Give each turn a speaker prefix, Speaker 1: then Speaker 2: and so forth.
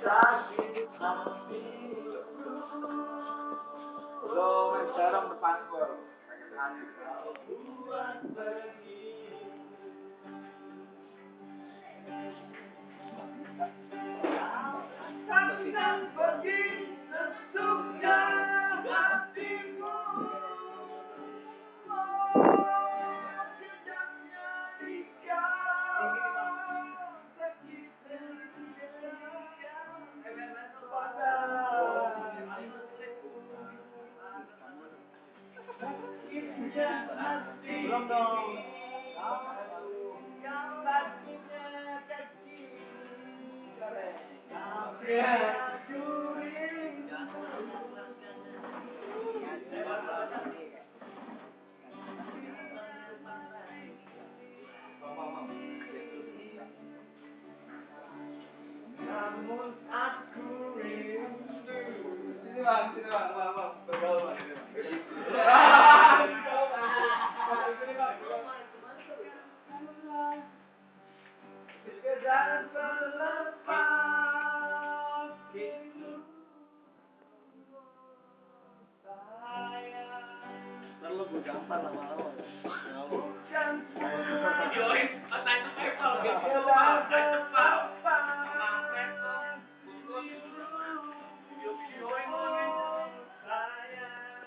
Speaker 1: sakit hati. Lo main sekarang depan gua. Sakit hati. Buat begini. Takkan pergi sesuka hatimu. Oh, jejaknya di kau. Sakit setia. Sakitnya hati. Belum dong. Sakitnya kaki. Namun aku rindu. Sini bang, bergaul bang. Sekedar selepas itu sayang. Ntar lo gue gampar lama-lama.